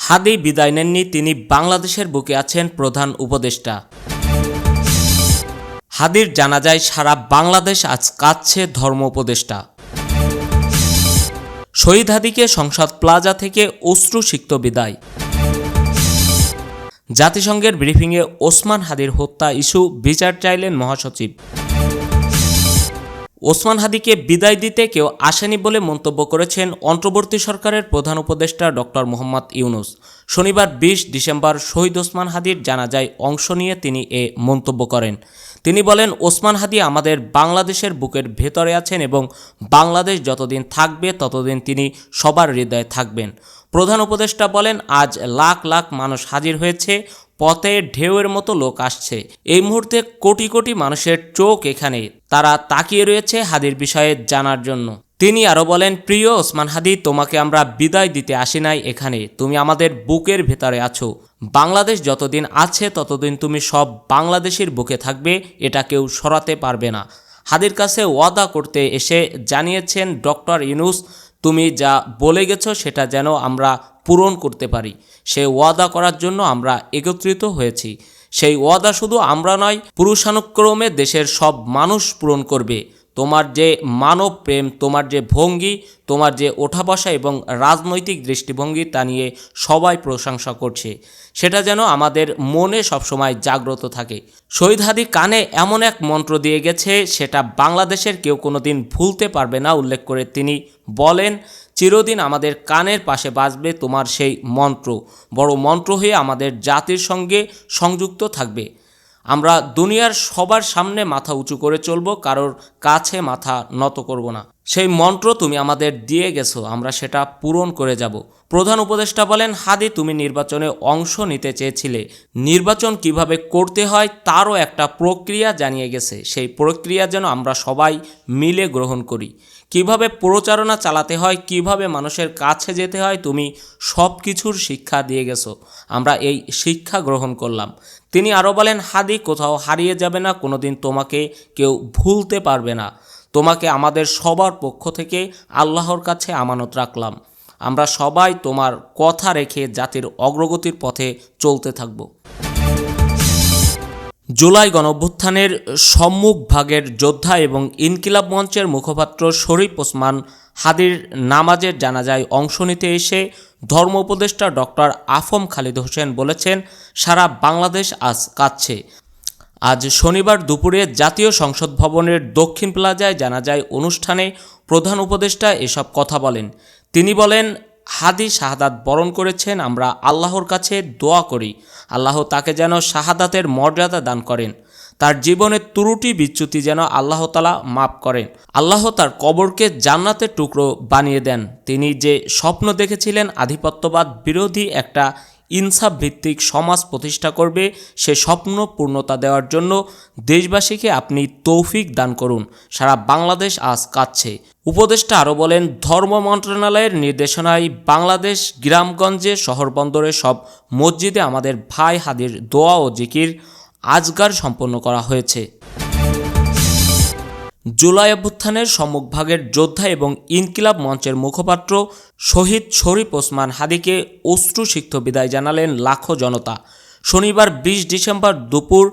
হাদি বিদায় নেননি, তিনি বাংলাদেশের বুকে আছেন প্রধান উপদেষ্টা। হাদির জানাজায় সারা বাংলাদেশ আজ কাঁদছে ধর্ম উপদেষ্টা। শহীদ হাদিকে সংসদ প্লাজা থেকে অশ্রুসিক্ত বিদায়। জাতিসংঘের ব্রিফিংয়ে ওসমান হাদির হত্যা ইস্যু বিচার চাইলেন মহাসচিব। ওসমান হাদিকে বিদায় দিতে কেউ আসেনি বলে মন্তব্য করেছেন অন্তর্বর্তী সরকারের প্রধান উপদেষ্টা ডক্টর মোহাম্মদ ইউনূস। শনিবার ২০ ডিসেম্বর শহীদ ওসমান হাদির জানাজায় অংশ নিয়ে তিনি এ মন্তব্য করেন। তিনি বলেন, ওসমান হাদি আমাদের বাংলাদেশের বুকের ভেতরে আছেন এবং বাংলাদেশ যতদিন থাকবে ততদিন তিনি সবার হৃদয়ে থাকবেন। প্রধান উপদেষ্টা বলেন, আজ লাখ লাখ মানুষ হাজির হয়েছে, পথে ঢেউয়ের মতো লোক আসছে। এই মুহূর্তে কোটি কোটি মানুষের চোখ এখানে, তারা তাকিয়ে রয়েছে হাদির বিষয়ে জানার জন্য। তিনি আরও বলেন, প্রিয় ওসমান হাদি, তোমাকে আমরা বিদায় দিতে আসি নাই এখানে, তুমি আমাদের বুকের ভেতরে আছো। বাংলাদেশ যতদিন আছে ততদিন তুমি সব বাংলাদেশের বুকে থাকবে, এটা কেউ সরাতে পারবে না। হাদির কাছে ওয়াদা করতে এসে জানিয়েছেন ডক্টর ইউনূস, তুমি যা বলে গেছো সেটা যেন আমরা পূরণ করতে পারি। সেই ওয়াদা করার জন্য আমরা একত্রিত হয়েছি। সেই ওয়াদা শুধু আমরা নয়, পুরুষানুক্রমে দেশের সব মানুষ পূরণ করবে। তোমার যে মানব প্রেম, তোমার যে ভঙ্গি, তোমার যে ওঠা বসা এবং রাজনৈতিক দৃষ্টিভঙ্গি, তা নিয়ে সবাই প্রশংসা করছে। সেটা যেন আমাদের মনে সবসময় জাগ্রত থাকে। শহীদ হাদি কানে এমন এক মন্ত্র দিয়ে গেছে, সেটা বাংলাদেশের কেউ কোনোদিন ভুলতে পারবে না। উল্লেখ করে তিনি বলেন, চিরদিন আমাদের কানের পাশে বাজবে তোমার সেই মন্ত্র, বড় মন্ত্র হয়ে আমাদের জাতির সঙ্গে সংযুক্ত থাকবে। আমরা দুনিয়ার সবার সামনে মাথা উঁচু করে চলব, কারোর কাছে মাথা নত করব না। সেই মন্ত্র তুমি আমাদের দিয়ে গেছো, আমরা সেটা পূরণ করে যাব। প্রধান উপদেষ্টা বলেন, হাদি, তুমি নির্বাচনে অংশ নিতে চেয়েছিলে, নির্বাচন কিভাবে করতে হয় তারও একটা প্রক্রিয়া জানিয়ে গেছে। সেই প্রক্রিয়া যেন আমরা সবাই মিলে গ্রহণ করি। কিভাবে প্রচারণা চালাতে হয়, কিভাবে মানুষের কাছে যেতে হয়, তুমি সব কিছুর শিক্ষা দিয়ে গেছো। আমরা এই শিক্ষা গ্রহণ করলাম। তিনি আরও বলেন, হাদি, কোথাও হারিয়ে যাবে না, কোনোদিন তোমাকে কেউ ভুলতে পারবে না। তোমাকে আমাদের সবার পক্ষ থেকে আল্লাহর কাছে আমানত রাখলাম। আমরা সবাই তোমার কথা রেখে জাতির অগ্রগতির পথে চলতে থাকব। জুলাই গণঅভ্যুত্থানের সম্মুখ ভাগের যোদ্ধা এবং ইনকিলাব মঞ্চের মুখপাত্র শরীফ ওসমান হাদির নামাজের জানাজায় অংশ নিতে এসে ধর্ম উপদেষ্টা ডক্টর আফম খালিদ হোসেন বলেছেন, সারা বাংলাদেশ আজ কাঁদছে। আজ শনিবার দুপুরে জাতীয় সংসদ ভবনের দক্ষিণ প্লাজায় জানাজায় অনুষ্ঠানে প্রধান উপদেষ্টা এসব কথা বলেন। তিনি বলেন, হাদি শাহাদাত বরণ করেছেন, আমরা আল্লাহর কাছে দোয়া করি আল্লাহ তাকে যেন শাহাদাতের মর্যাদা দান করেন। তার জীবনের ত্রুটি বিচ্যুতি যেন আল্লাহ তাআলা মাফ করেন। আল্লাহ তার কবরকে জান্নাতের টুকরো বানিয়ে দেন। তিনি যে স্বপ্ন দেখেছিলেন আধিপত্যবাদ বিরোধী একটা ইনসাফ ভিত্তিক সমাজ প্রতিষ্ঠা করবে, সে স্বপ্ন পূর্ণতা দেওয়ার জন্য দেশবাসীকে আপনি তৌফিক দান করুন। সারা বাংলাদেশ আজ কাঁদছে। উপদেষ্টা আরও বলেন, ধর্ম মন্ত্রণালয়ের নির্দেশনায় বাংলাদেশ গ্রামগঞ্জে শহরবন্দরে সব মসজিদে আমাদের ভাই হাদির দোয়া ও জিকির আজগার সম্পন্ন করা হয়েছে। জুলাই অভ্যুত্থানের সম্মুখভাগের যোদ্ধা এবং ইনকিলাব মঞ্চের মুখপাত্র শহীদ শরীফ ওসমান হাদিকে অশ্রুসিক্ত বিদায় জানালেন লাখো জনতা। শনিবার ২০ ডিসেম্বর দুপুর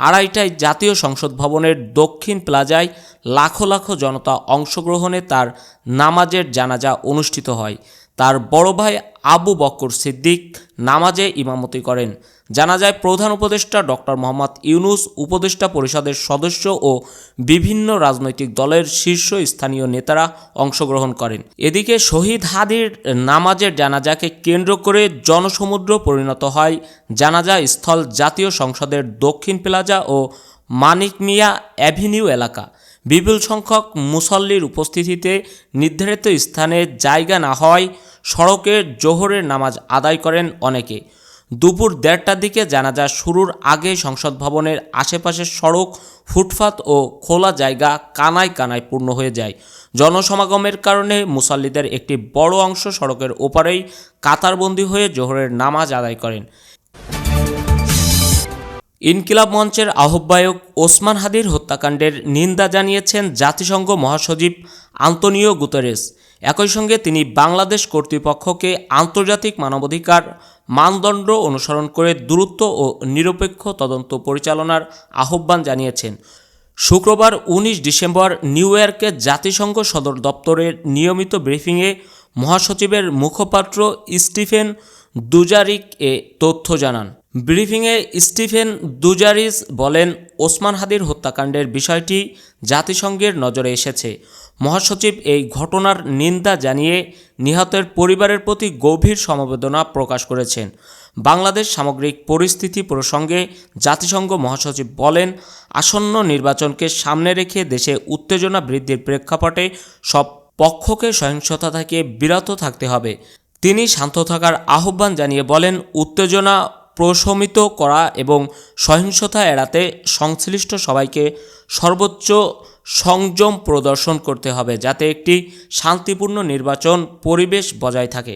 ২:৩০টায় জাতীয় সংসদ ভবনের দক্ষিণ প্লাজায় লাখো লাখো জনতা অংশগ্রহণে তার নামাজের জানাজা অনুষ্ঠিত হয়। তার বড় ভাই আবু বকর সিদ্দিক নামাজে ইমামতি করেন। জানাজায় প্রধান উপদেষ্টা ডক্টর মোহাম্মদ ইউনূস, উপদেষ্টা পরিষদের সদস্য ও বিভিন্ন রাজনৈতিক দলের শীর্ষস্থানীয় নেতারা অংশগ্রহণ করেন। এদিকে শহীদ হাদির নামাজের জানাজাকে কেন্দ্র করে জনসমুদ্র পরিণত হয় জানাজা স্থল জাতীয় সংসদের দক্ষিণ প্লাজা ও মানিক মিয়া অ্যাভিনিউ এলাকা। বিপুল সংখ্যক মুসল্লির উপস্থিতিতে নির্ধারিত স্থানে জায়গা না হওয়ায় সড়কে জোহরের নামাজ আদায় করেন অনেকে। দুপুর ১:৩০টার দিকে জানাজা শুরুর আগে সংসদ ভবনের আশেপাশের সড়ক, ফুটপাত ও খোলা জায়গা কানায় কানায় পূর্ণ হয়ে যায়। জনসমাগমের কারণে মুসল্লিদের একটি বড় অংশ সড়কের ওপারেই কাতারবন্দি হয়ে জোহরের নামাজ আদায় করেন। ইনকিলাব মঞ্চের আহ্বায়ক ওসমান হাদির হত্যাকাণ্ডের নিন্দা জানিয়েছেন জাতিসংঘ মহাসচিব আন্তোনিও গুতেরেস। একই সঙ্গে তিনি বাংলাদেশ কর্তৃপক্ষকে আন্তর্জাতিক মানবাধিকার মানদণ্ড অনুসরণ করে দ্রুত ও নিরপেক্ষ তদন্ত পরিচালনার আহ্বান জানিয়েছেন। শুক্রবার ১৯ ডিসেম্বর নিউ ইয়র্কে জাতিসংঘ সদর দপ্তরের নিয়মিত ব্রিফিংয়ে মহাসচিবের মুখপাত্র স্টিফেন দুজারিক এ তথ্য জানান। ব্রিফিংয়ে স্টিফেন দুজারিস বলেন, ওসমান হাদির হত্যাকাণ্ডের বিষয়টি জাতিসংঘের নজরে এসেছে। মহাসচিব এই ঘটনার নিন্দা জানিয়ে নিহতের পরিবারের প্রতি গভীর সমবেদনা প্রকাশ করেছেন। বাংলাদেশ সামগ্রিক পরিস্থিতি প্রসঙ্গে জাতিসংঘ মহাসচিব বলেন, আসন্ন নির্বাচনকে সামনে রেখে দেশে উত্তেজনা বৃদ্ধির প্রেক্ষাপটে সব পক্ষকে সহিংসতা থেকে বিরত থাকতে হবে। তিনি শান্ত থাকার আহ্বান জানিয়ে বলেন, উত্তেজনা প্রশমিত করা এবং সহিংসতা এড়াতে সংশ্লিষ্ট সবাইকে সর্বোচ্চ সংযম প্রদর্শন করতে হবে, যাতে একটি শান্তিপূর্ণ নির্বাচন পরিবেশ বজায় থাকে।